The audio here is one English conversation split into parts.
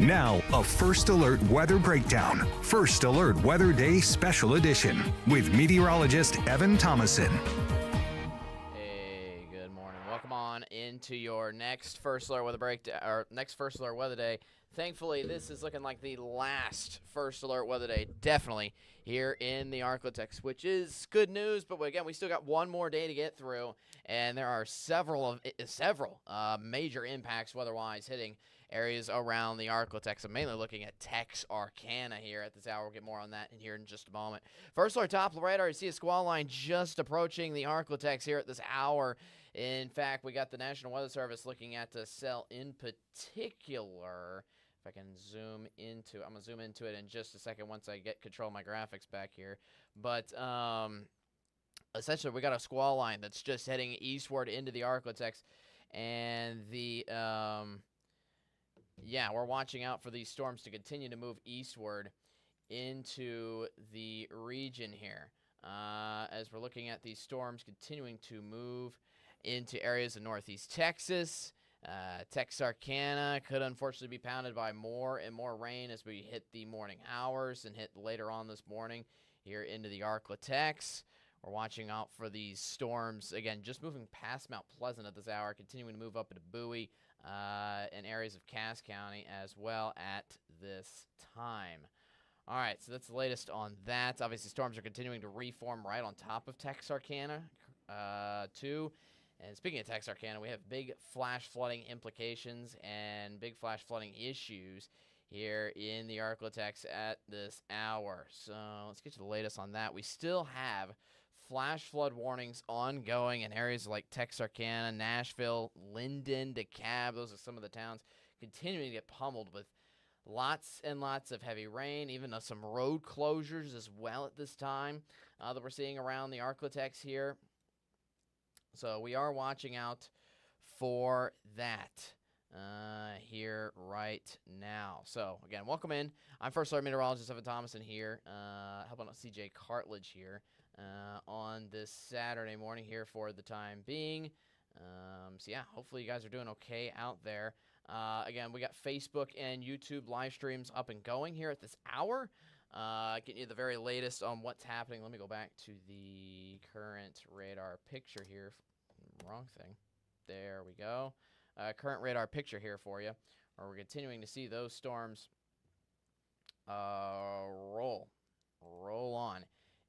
Now, a First Alert Weather Breakdown. First Alert Weather Day Special Edition with meteorologist Evan Thomason. Hey, good morning. Welcome on into your next First Alert Weather Breakdown, or next First Alert Weather Day. Thankfully, this is looking like the last First Alert Weather Day, definitely, here in the ArkLaTex, which is good news, but again, we still got one more day to get through, and there are several major impacts weather-wise hitting areas around the ArkLaTex. I'm mainly looking at Texarkana here at this hour. We'll get more on that in here in just a moment. First alert top of the radar, you see a squall line just approaching the ArkLaTex here at this hour. In fact, we got the National Weather Service looking at the cell in particular. If I can zoom into, I'm going to zoom into it in just a second once I get control of my graphics back here. But essentially, we got a squall line that's just heading eastward into the ArkLaTex, and the we're watching out for these storms to continue to move eastward into the region here. As we're looking at these storms continuing to move into areas of northeast Texas, Texarkana could unfortunately be pounded by more and more rain as we hit the morning hours and hit later on this morning here into the ArkLaTex. We're watching out for these storms, again, just moving past Mount Pleasant at this hour, continuing to move up into Bowie and areas of Cass County as well at this time. All right, so that's the latest on that. Obviously, storms are continuing to reform right on top of Texarkana, too. And speaking of Texarkana, we have big flash flooding implications and big flash flooding issues here in the ArkLaTex at this hour. So let's get to the latest on that. We still have flash flood warnings ongoing in areas like Texarkana, Nashville, Linden, DeKalb. Those are some of the towns continuing to get pummeled with lots and lots of heavy rain, even some road closures as well at this time that we're seeing around the ArkLaTex here. So we are watching out for that here right now. So, again, welcome in. I'm First Alert Meteorologist Evan Thomason here, helping out CJ Cartledge here on this Saturday morning here for the time being. Hopefully you guys are doing okay out there. Again, we got Facebook and YouTube live streams up and going here at this hour. Getting you the very latest on what's happening. Let me go back to the current radar picture here. Wrong thing. There we go. Current radar picture here for you, where we're continuing to see those storms roll on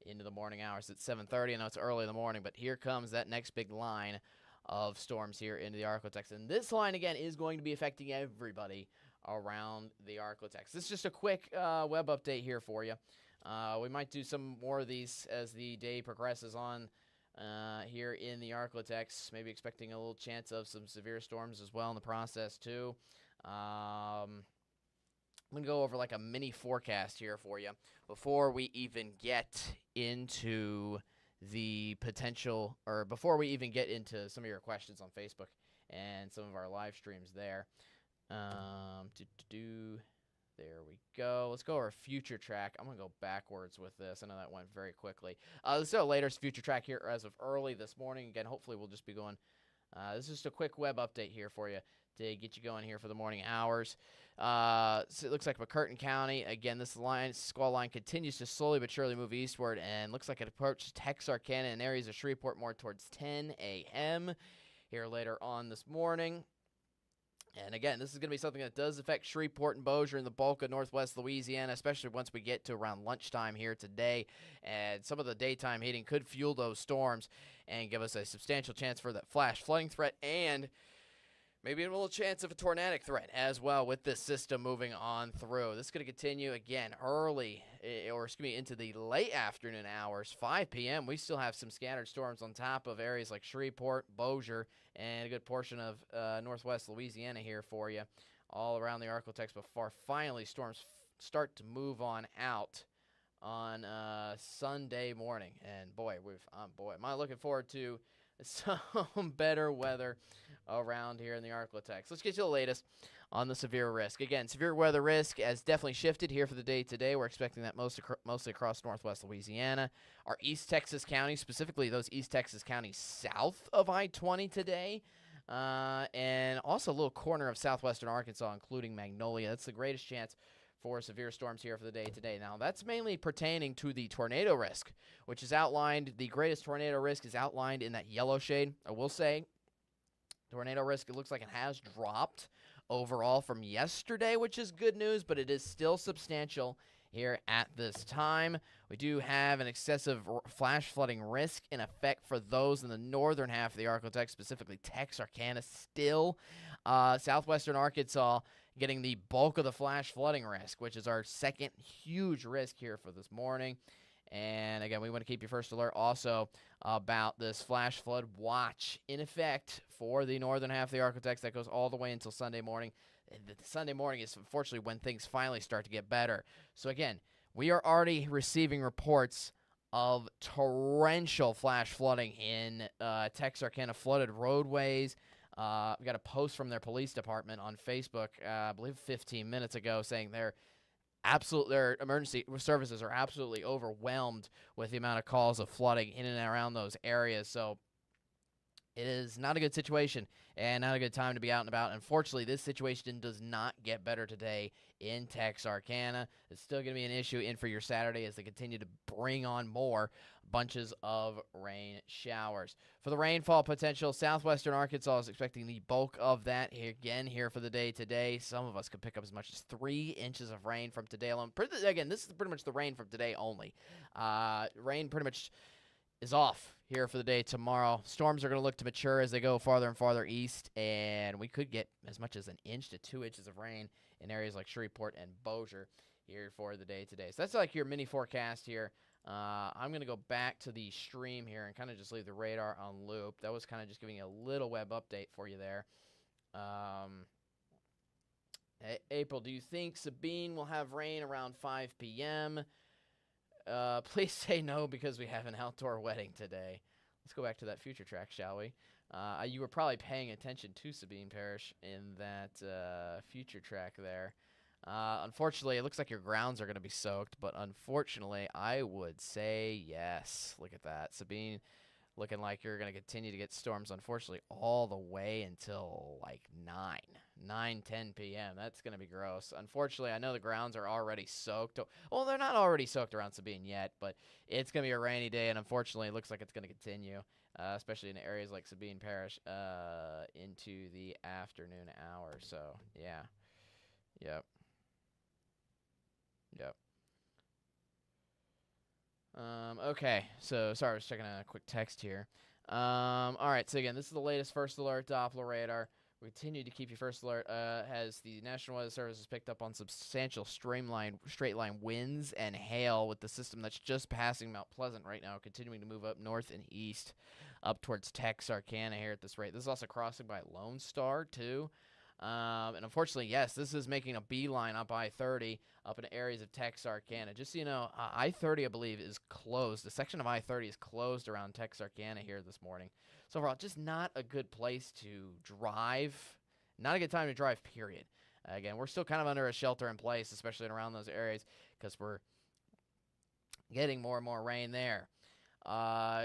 into the morning hours. It's 7:30. I know it's early in the morning, but here comes that next big line of storms here into the ArkLaTex. And this line, again, is going to be affecting everybody around the ArkLaTex. This is just a quick web update here for you. We might do some more of these as the day progresses on here in the ArkLaTex. Maybe expecting a little chance of some severe storms as well in the process, too. I'm going to go over like a mini forecast here for you before we even get into the potential, or before we even get into some of your questions on Facebook and some of our live streams there. There we go. Let's go over future track. I'm going to go backwards with this. I know that went very quickly. Let's do a latest future track here as of early this morning. Again, hopefully we'll just be going. This is just a quick web update here for you to get you going here for the morning hours. So it looks like McCurtain County, again, this squall line continues to slowly but surely move eastward and looks like it approaches Texarkana and areas of Shreveport more towards 10 a.m. here later on this morning. And again, this is going to be something that does affect Shreveport and Bossier and the bulk of northwest Louisiana, especially once we get to around lunchtime here today. And some of the daytime heating could fuel those storms and give us a substantial chance for that flash flooding threat and maybe a little chance of a tornadic threat as well with this system moving on through. This is going to continue again into the late afternoon hours, 5 p.m. We still have some scattered storms on top of areas like Shreveport, Bossier, and a good portion of northwest Louisiana here for you, all around the ArkLaTex before finally storms start to move on out on Sunday morning. And boy, am I looking forward to some better weather around here in the ArkLaTex. Let's get to the latest on the severe risk. Again, severe weather risk has definitely shifted here for the day today. We're expecting that mostly across northwest Louisiana. Our East Texas counties, specifically those East Texas counties south of I-20 today, and also a little corner of southwestern Arkansas, including Magnolia. That's the greatest chance for severe storms here for the day today. Now, that's mainly pertaining to the tornado risk, which is outlined. The greatest tornado risk is outlined in that yellow shade. I will say, tornado risk, it looks like it has dropped overall from yesterday, which is good news, but it is still substantial here at this time. We do have an excessive flash flooding risk in effect for those in the northern half of the ArkLaTex, specifically Texarkana still. Southwestern Arkansas getting the bulk of the flash flooding risk, which is our second huge risk here for this morning. And again, we want to keep you first alert also about this flash flood watch in effect for the northern half of the ArkLaTex that goes all the way until Sunday morning. The Sunday morning is unfortunately when things finally start to get better. So again, we are already receiving reports of torrential flash flooding in Texarkana, flooded roadways. We got a post from their police department on Facebook, I believe 15 minutes ago, saying their emergency services are absolutely overwhelmed with the amount of calls of flooding in and around those areas. So it is not a good situation and not a good time to be out and about. Unfortunately, this situation does not get better today in Texarkana. It's still going to be an issue in for your Saturday as they continue to bring on more bunches of rain showers. For the rainfall potential, southwestern Arkansas is expecting the bulk of that here for the day today. Some of us could pick up as much as 3 inches of rain from today alone. Again, this is pretty much the rain from today only. Rain pretty much is off here for the day tomorrow. Storms are going to look to mature as they go farther and farther east, and we could get as much as 1 inch to 2 inches of rain in areas like Shreveport and Bossier here for the day today. So that's like your mini forecast here. I'm going to go back to the stream here and kind of just leave the radar on loop. That was kind of just giving you a little web update for you there. April, do you think Sabine will have rain around 5 p.m.? Please say no because we have an outdoor wedding today. Let's go back to that future track, shall we? You were probably paying attention to Sabine Parish in that future track there. Unfortunately, it looks like your grounds are going to be soaked, but unfortunately, I would say yes. Look at that. Sabine looking like you're going to continue to get storms, unfortunately, all the way until like 10 p.m. That's going to be gross. Unfortunately, I know the grounds are already soaked. Well, they're not already soaked around Sabine yet, but it's going to be a rainy day, and unfortunately, it looks like it's going to continue, especially in areas like Sabine Parish into the afternoon hours. So, yeah. Yep. Okay, so sorry, I was checking a quick text here. All right, so again, this is the latest first alert Doppler radar. We continue to keep you first alert as the National Weather Service has picked up on substantial straight line winds and hail with the system that's just passing Mount Pleasant right now, continuing to move up north and east up towards Texarkana here at this rate. This is also crossing by Lone Star, too. And unfortunately, yes, this is making a beeline up I-30 up in areas of Texarkana. Just so you know, I-30, I believe, is closed. The section of I-30 is closed around Texarkana here this morning. So overall, just not a good place to drive. Not a good time to drive, period. Again, we're still kind of under a shelter in place, especially around those areas, because we're getting more and more rain there.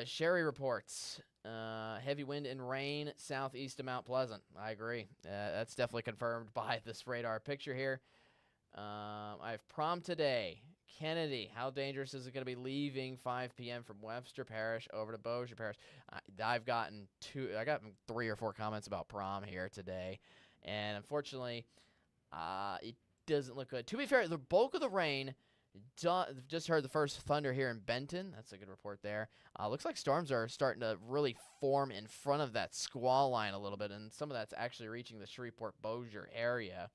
Sherry reports heavy wind and rain southeast of Mount Pleasant. I agree. That's definitely confirmed by this radar picture here. I have prom today. Kennedy, how dangerous is it going to be leaving 5 p.m. from Webster Parish over to Bossier Parish? I got 3 or 4 comments about prom here today, and unfortunately, it doesn't look good. To be fair, the bulk of the rain. Just heard the first thunder here in Benton. That's a good report there. Looks like storms are starting to really form in front of that squall line a little bit, and some of that's actually reaching the Shreveport-Bossier area.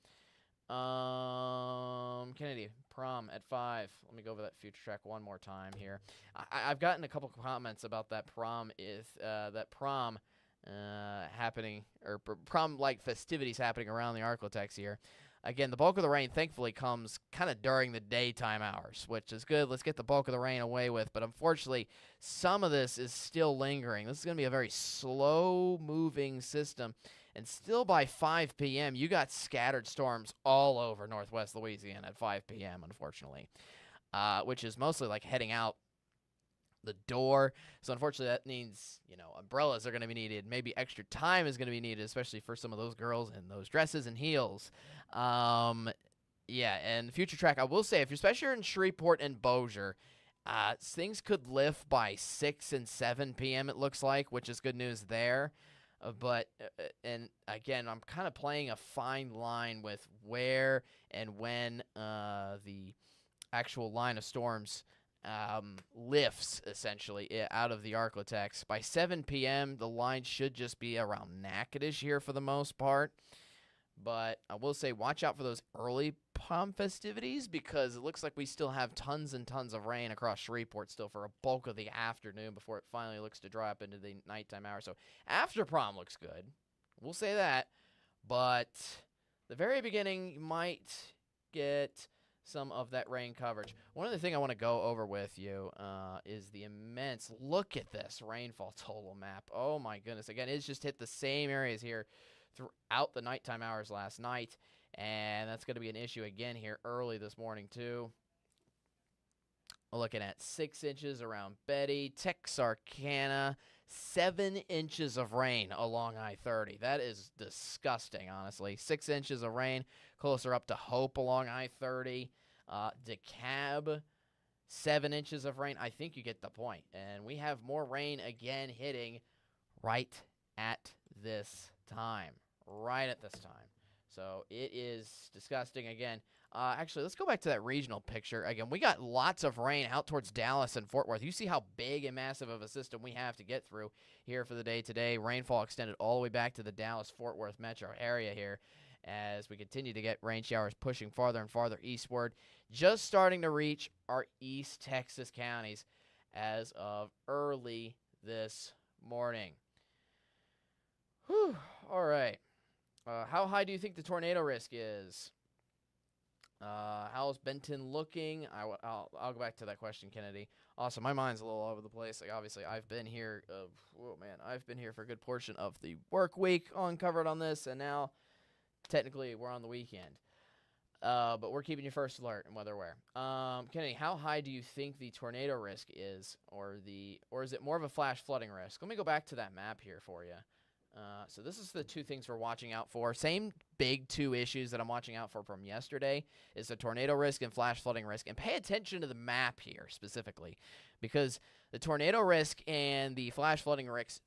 Kennedy, prom at 5. Let me go over that future track one more time here. I've gotten a couple comments about that prom happening, or prom-like festivities happening around the ArkLaTex here. Again, the bulk of the rain, thankfully, comes kind of during the daytime hours, which is good. Let's get the bulk of the rain away with. But unfortunately, some of this is still lingering. This is going to be a very slow-moving system. And still by 5 p.m., you got scattered storms all over northwest Louisiana at 5 p.m., unfortunately, which is mostly like heading out the door. So unfortunately, that means, umbrellas are going to be needed. Maybe extra time is going to be needed, especially for some of those girls in those dresses and heels. Yeah, and future track, I will say, if you're especially in Shreveport and Bossier, things could lift by 6 and 7 p.m., it looks like, which is good news there. And again, I'm kind of playing a fine line with where and when the actual line of storms lifts, essentially, out of the ArkLaTex. By 7 p.m., the line should just be around Natchitoches here for the most part. But I will say, watch out for those early prom festivities, because it looks like we still have tons and tons of rain across Shreveport still for a bulk of the afternoon before it finally looks to dry up into the nighttime hours. So after prom looks good. We'll say that. But the very beginning, you might get some of that rain coverage. One other thing I want to go over with you is the immense, look at this rainfall total map. Oh my goodness. Again, it's just hit the same areas here throughout the nighttime hours last night, and that's going to be an issue again here early this morning too. We're looking at 6 inches around Betty, Texarkana, 7 inches of rain along I-30. That is disgusting, honestly. 6 inches of rain, closer up to Hope along I-30. DeKalb, 7 inches of rain. I think you get the point. And we have more rain again hitting right at this time. Right at this time. So it is disgusting again. Actually, let's go back to that regional picture. Again, we got lots of rain out towards Dallas and Fort Worth. You see how big and massive of a system we have to get through here for the day today. Rainfall extended all the way back to the Dallas-Fort Worth metro area here as we continue to get rain showers pushing farther and farther eastward. Just starting to reach our East Texas counties as of early this morning. Whew. All right. How high do you think the tornado risk is? How's Benton looking? I'll go back to that question, Kennedy. Also, my mind's a little all over the place. Like, obviously, I've been here. I've been here for a good portion of the work week covered on this, and now technically we're on the weekend. But we're keeping you first alert and weather aware. Kennedy, how high do you think the tornado risk is, or is it more of a flash flooding risk? Let me go back to that map here for you. So this is the two things we're watching out for. Same big two issues that I'm watching out for from yesterday is the tornado risk and flash flooding risk. And pay attention to the map here specifically, because the tornado risk and the flash flooding risk,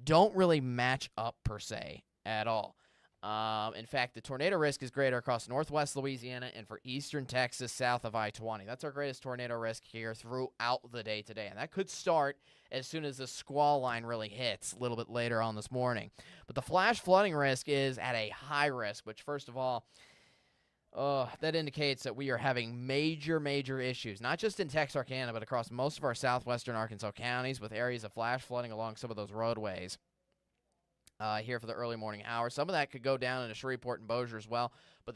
don't really match up per se at all. In fact, the tornado risk is greater across northwest Louisiana and for eastern Texas south of I-20. That's our greatest tornado risk here throughout the day today. And that could start as soon as the squall line really hits a little bit later on this morning. But the flash flooding risk is at a high risk, which first of all, that indicates that we are having major issues, not just in Texarkana, but across most of our southwestern Arkansas counties with areas of flash flooding along some of those roadways. Here for the early morning hours. Some of that could go down into Shreveport and Bossier as well. But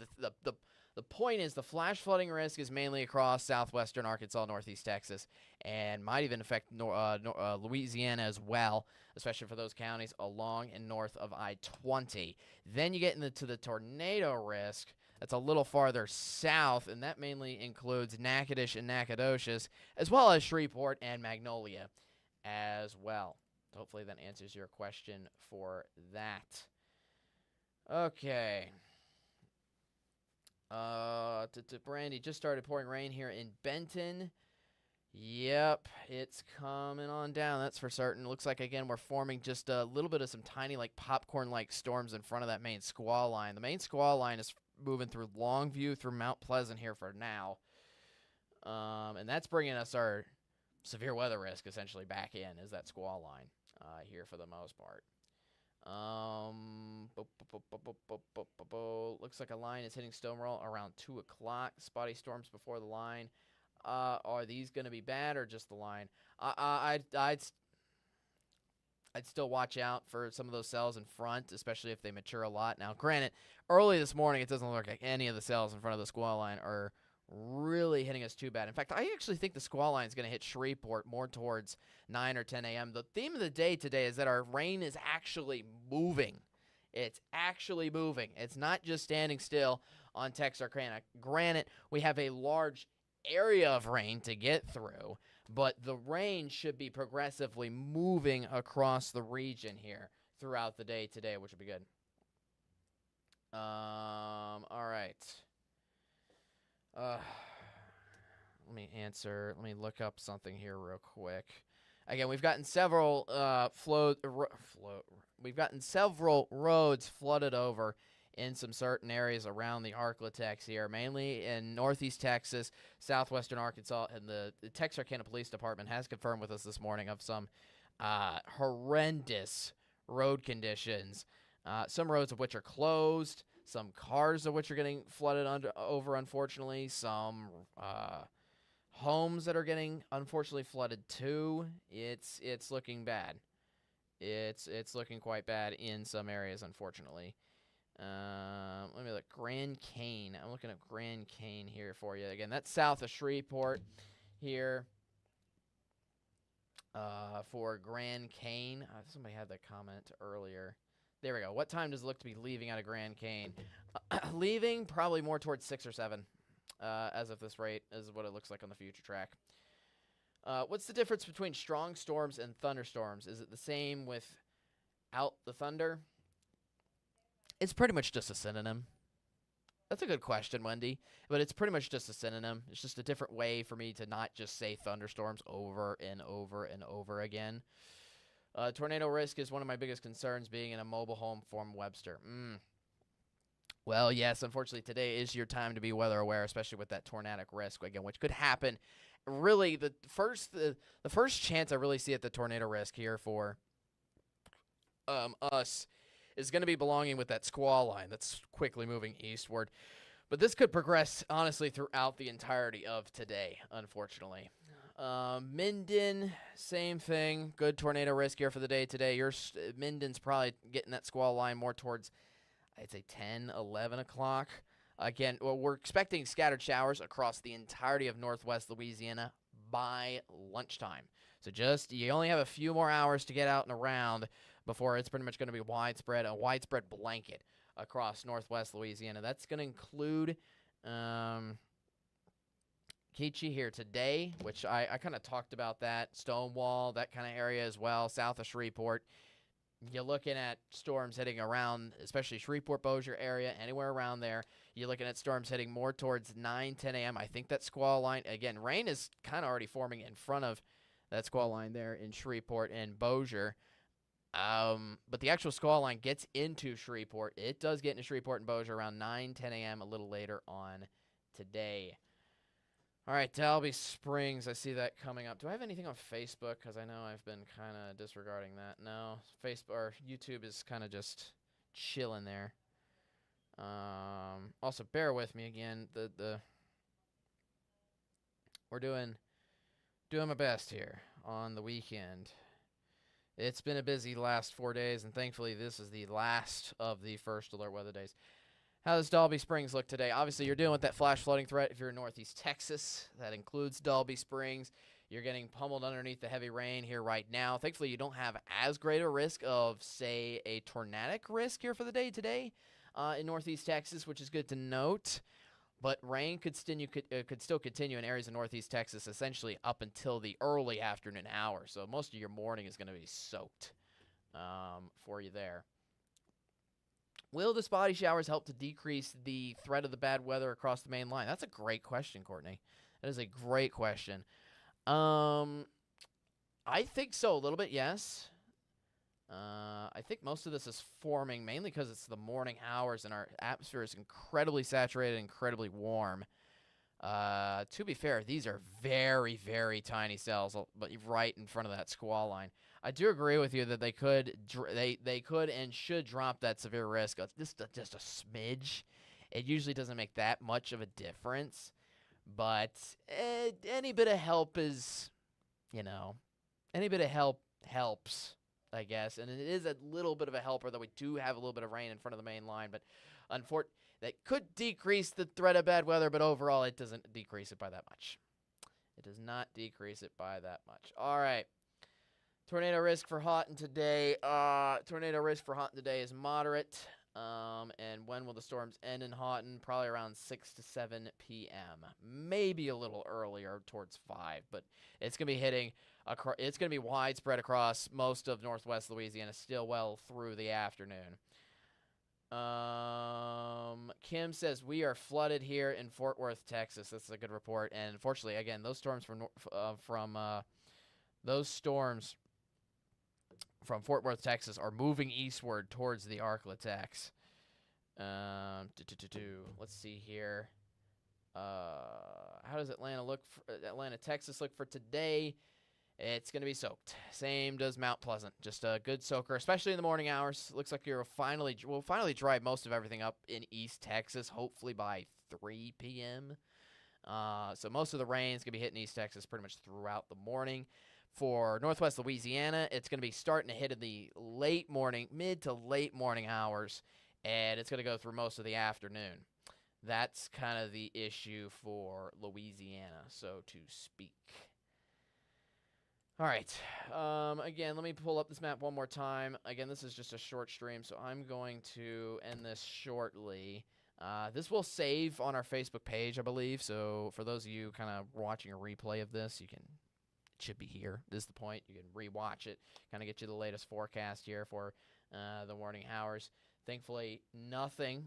the point is the flash flooding risk is mainly across southwestern Arkansas, northeast Texas, and might even affect Louisiana as well, especially for those counties along and north of I-20. Then you get into the tornado risk. That's a little farther south, and that mainly includes Natchitoches and Nacogdoches, as well as Shreveport and Magnolia as well. Hopefully that answers your question for that. Okay. Brandy, just started pouring rain here in Benton. Yep, it's coming on down, that's for certain. Looks like, again, we're forming just a little bit of some tiny, like, popcorn-like storms in front of that main squall line. The main squall line is moving through Longview, through Mount Pleasant here for now. And that's bringing us our severe weather risk, essentially, back in, is that squall line. Here for the most part. Looks like a line is hitting Stonewall around 2 o'clock. Spotty storms before the line. Are these going to be bad or just the line? I'd still watch out for some of those cells in front, especially if they mature a lot. Now, granted, early this morning, it doesn't look like any of the cells in front of the squall line are really hitting us too bad. In fact, I actually think the squall line is going to hit Shreveport more towards 9 or 10 a.m. The theme of the day today is that our rain is actually moving. It's actually moving. It's not just standing still on Texarkana. Granted, we have a large area of rain to get through, but the rain should be progressively moving across the region here throughout the day today, which would be good. All right. Let me look up something here real quick. Again, we've gotten several we've gotten several roads flooded over in some certain areas around the ArkLaTex here, mainly in northeast Texas, southwestern Arkansas, and the Texarkana Police Department has confirmed with us this morning of some horrendous road conditions. Some roads of which are closed, some cars of which are getting flooded over, unfortunately, some homes that are getting, unfortunately, flooded too. It's looking bad. It's looking quite bad in some areas, unfortunately. Let me look. Grand Cane. I'm looking at Grand Cane here for you. Again, that's south of Shreveport here. For Grand Cane. Somebody had that comment earlier. There we go. What time does it look to be leaving out of Grand Cane? Leaving probably more towards 6 or 7. As of this rate, is what it looks like on the future track. What's the difference between strong storms and thunderstorms? Is it the same without the thunder? It's pretty much just a synonym. That's a good question, Wendy. But it's pretty much just a synonym. It's just a different way for me to not just say thunderstorms over and over and over again. Tornado risk is one of my biggest concerns being in a mobile home from Webster. Well, yes, unfortunately, today is your time to be weather aware, especially with that tornadic risk, again, which could happen. Really, the first chance I really see at the tornado risk here for us is going to be belonging with that squall line that's quickly moving eastward. But this could progress, honestly, throughout the entirety of today, unfortunately. Minden, same thing. Good tornado risk here for the day today. Minden's probably getting that squall line more towards, I'd say, 10, 11 o'clock. Again, well, we're expecting scattered showers across the entirety of northwest Louisiana by lunchtime. So you only have a few more hours to get out and around before it's pretty much going to be a widespread blanket across northwest Louisiana. That's going to include Keechee here today, which I kind of talked about that. Stonewall, that kind of area as well, south of Shreveport. You're looking at storms heading around, especially Shreveport, Bossier area, anywhere around there. You're looking at storms heading more towards 9, 10 a.m. I think that squall line, again, rain is kind of already forming in front of that squall line there in Shreveport and Bossier. But the actual squall line gets into Shreveport. It does get into Shreveport and Bossier around 9, 10 a.m. a little later on today. All right, Dalby Springs, I see that coming up. Do I have anything on Facebook? Because I know I've been kind of disregarding that. No, Facebook or YouTube is kind of just chilling there. Also, bear with me again. We're doing my best here on the weekend. It's been a busy last 4 days, and thankfully this is the last of the first alert weather days. How does Dalby Springs look today? Obviously, you're dealing with that flash flooding threat if you're in northeast Texas. That includes Dalby Springs. You're getting pummeled underneath the heavy rain here right now. Thankfully, you don't have as great a risk of, say, a tornadic risk here for the day today in northeast Texas, which is good to note. But rain could still continue in areas of northeast Texas essentially up until the early afternoon hour. So most of your morning is going to be soaked for you there. Will the spotty showers help to decrease the threat of the bad weather across the main line? That's a great question, Courtney. That is a great question. I think so, a little bit, yes. I think most of this is forming mainly because it's the morning hours and our atmosphere is incredibly saturated, incredibly warm. To be fair, these are very, very tiny cells, but right in front of that squall line. I do agree with you that they could and should drop that severe risk. Just a smidge. It usually doesn't make that much of a difference, but any bit of help is, any bit of help helps, I guess. And it is a little bit of a helper, though we do have a little bit of rain in front of the main line, but that could decrease the threat of bad weather, but overall it doesn't decrease it by that much. It does not decrease it by that much. All right. Tornado risk for Houghton today. Tornado risk for Houghton today is moderate. And when will the storms end in Houghton? Probably around 6 to 7 p.m. Maybe a little earlier, towards 5. But it's going to be hitting. It's going to be widespread across most of northwest Louisiana, still well through the afternoon. Kim says we are flooded here in Fort Worth, Texas. That's a good report. And unfortunately, again, those storms from Fort Worth, Texas, are moving eastward towards the ArkLaTex. Let's see here. How does Atlanta, Texas look for today? It's going to be soaked. Same does Mount Pleasant. Just a good soaker, especially in the morning hours. Looks like we'll finally dry most of everything up in East Texas, hopefully by 3 p.m. So most of the rain is going to be hitting East Texas pretty much throughout the morning. For northwest Louisiana, it's going to be starting to hit in the mid to late morning hours, and it's going to go through most of the afternoon. That's kind of the issue for Louisiana, so to speak. All right. Again, let me pull up this map one more time. Again, this is just a short stream, so I'm going to end this shortly. This will save on our Facebook page, I believe. So for those of you kind of watching a replay of this, it should be here. This is the point. You can rewatch it, kind of get you the latest forecast here for the morning hours. Thankfully,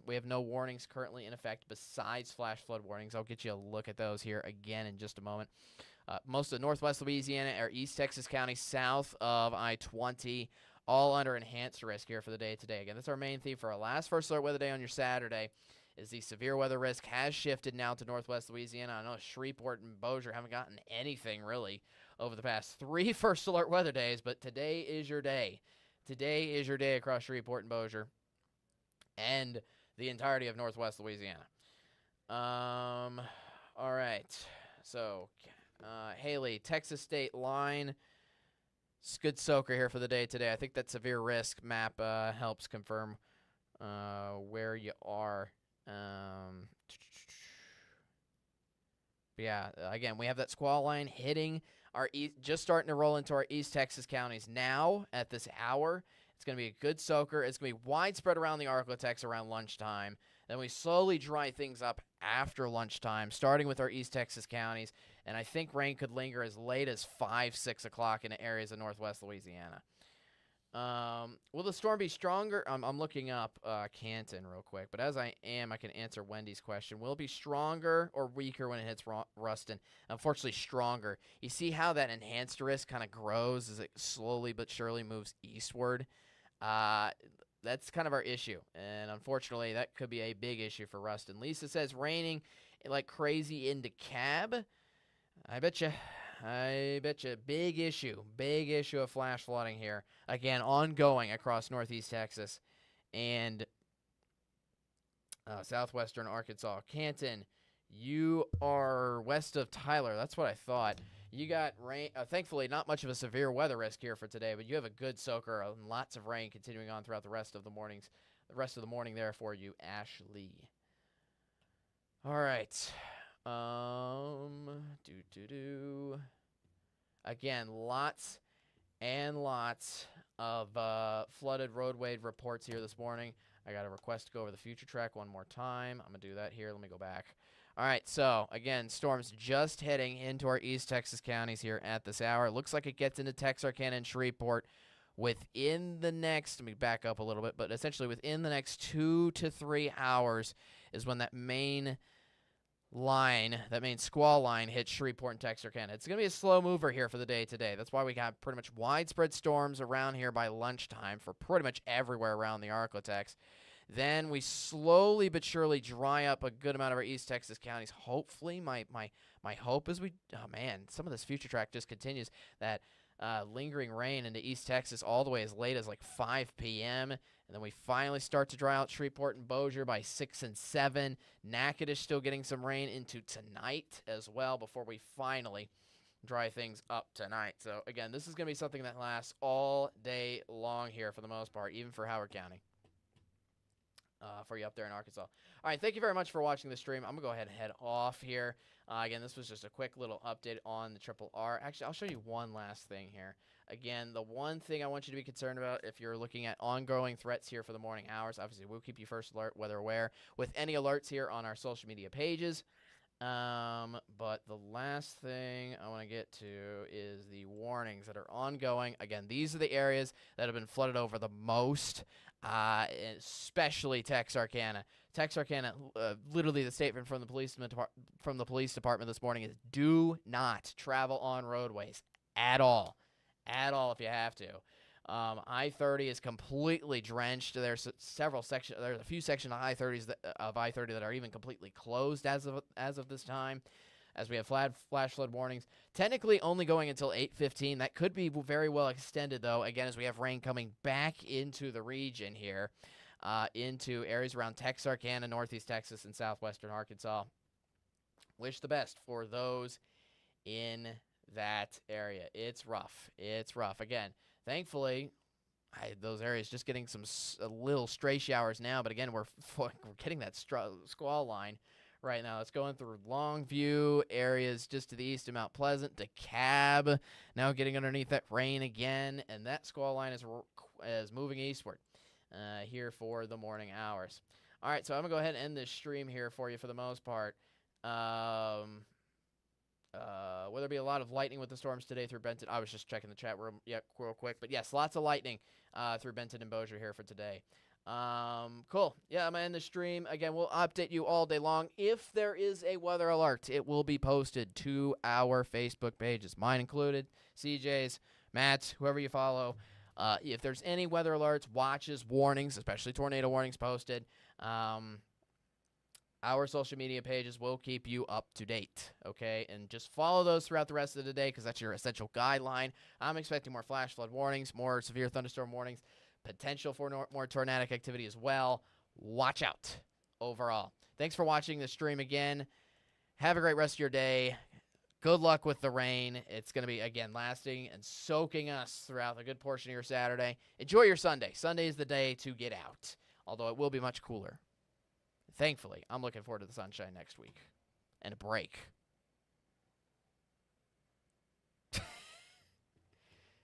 we have no warnings currently in effect besides flash flood warnings. I'll get you a look at those here again in just a moment. Most of northwest Louisiana or East Texas counties south of I-20, all under enhanced risk here for the day today. Again, that's our main theme for our last First Alert Weather Day on your Saturday, is the severe weather risk has shifted now to northwest Louisiana. I know Shreveport and Bossier haven't gotten anything really over the past 3 First Alert Weather Days, but today is your day. Today is your day across Shreveport and Bossier and the entirety of northwest Louisiana. All right. So, Haley, Texas State line. It's a good soaker here for the day today. I think that severe risk map helps confirm where you are. Yeah, again, we have that squall line hitting our just starting to roll into our East Texas counties now at this hour. It's going to be a good soaker. It's going to be widespread around the ArkLaTex around lunchtime. Then we slowly dry things up after lunchtime, starting with our East Texas counties. And I think rain could linger as late as 5, 6 o'clock in areas of northwest Louisiana. Will the storm be stronger? I'm looking up Canton real quick. But as I can answer Wendy's question. Will it be stronger or weaker when it hits Ruston? Unfortunately, stronger. You see how that enhanced risk kind of grows as it slowly but surely moves eastward? That's kind of our issue. And unfortunately, that could be a big issue for Ruston. Lisa says raining like crazy in DeKalb. I bet you. Big issue of flash flooding here. Again, ongoing across northeast Texas and southwestern Arkansas. Canton, you are west of Tyler. That's what I thought. You got rain. Thankfully, not much of a severe weather risk here for today, but you have a good soaker and lots of rain continuing on throughout the rest of the morning there for you, Ashley. All right. Again, lots and lots of flooded roadway reports here this morning. I got a request to go over the future track one more time. I'm going to do that here. Let me go back. All right, so, again, storms just heading into our East Texas counties here at this hour. It looks like it gets into Texarkana and Shreveport within the next, let me back up a little bit, but essentially within the next 2 to 3 hours is when that main squall line hits Shreveport and Texarkana. It's going to be a slow mover here for the day today. That's why we got pretty much widespread storms around here by lunchtime for pretty much everywhere around the ArkLaTex. Then we slowly but surely dry up a good amount of our East Texas counties. Hopefully, my hope is some of this future track just continues that lingering rain into East Texas all the way as late as like 5 p.m. And then we finally start to dry out Shreveport and Bossier by 6 and 7. Natchitoches still getting some rain into tonight as well before we finally dry things up tonight. So, again, this is going to be something that lasts all day long here for the most part, even for Howard County. For you up there in Arkansas. All right, thank you very much for watching the stream. I'm going to go ahead and head off here. Again, this was just a quick little update on the Triple R. Actually, I'll show you one last thing here. Again, the one thing I want you to be concerned about if you're looking at ongoing threats here for the morning hours, obviously we'll keep you first alert, weather aware, with any alerts here on our social media pages. But the last thing I want to get to is the warnings that are ongoing. Again, these are the areas that have been flooded over the most, especially Texarkana. Texarkana, literally the statement from the police department this morning is do not travel on roadways at all. At all if you have to. I-30 is completely drenched. There's several sections. There's a few sections of I-30s that are even completely closed as of this time, as we have flash flood warnings. Technically, only going until 8:15. That could be very well extended, though. Again, as we have rain coming back into the region here, into areas around Texarkana, northeast Texas, and southwestern Arkansas. Wish the best for those in that area. It's rough. It's rough. Again, thankfully, those areas just getting some little stray showers now. But again, we're getting that squall line right now. It's going through Longview areas just to the east of Mount Pleasant, DeKalb, now getting underneath that rain again. And that squall line is moving eastward here for the morning hours. All right, so I'm going to go ahead and end this stream here for you for the most part. Will there be a lot of lightning with the storms today through Benton? I was just checking the chat room real quick. But yes, lots of lightning through Benton and Bossier here for today. Cool. Yeah, I'm going to end the stream. Again, we'll update you all day long. If there is a weather alert, it will be posted to our Facebook pages, mine included, CJ's, Matt's, whoever you follow. If there's any weather alerts, watches, warnings, especially tornado warnings posted, our social media pages will keep you up to date, okay? And just follow those throughout the rest of the day because that's your essential guideline. I'm expecting more flash flood warnings, more severe thunderstorm warnings, potential for more tornadic activity as well. Watch out overall. Thanks for watching the stream again. Have a great rest of your day. Good luck with the rain. It's going to be, again, lasting and soaking us throughout a good portion of your Saturday. Enjoy your Sunday. Sunday is the day to get out, although it will be much cooler. Thankfully, I'm looking forward to the sunshine next week and a break.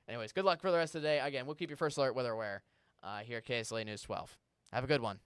Anyways, good luck for the rest of the day. Again, we'll keep you first alert weather aware here at KSLA News 12. Have a good one.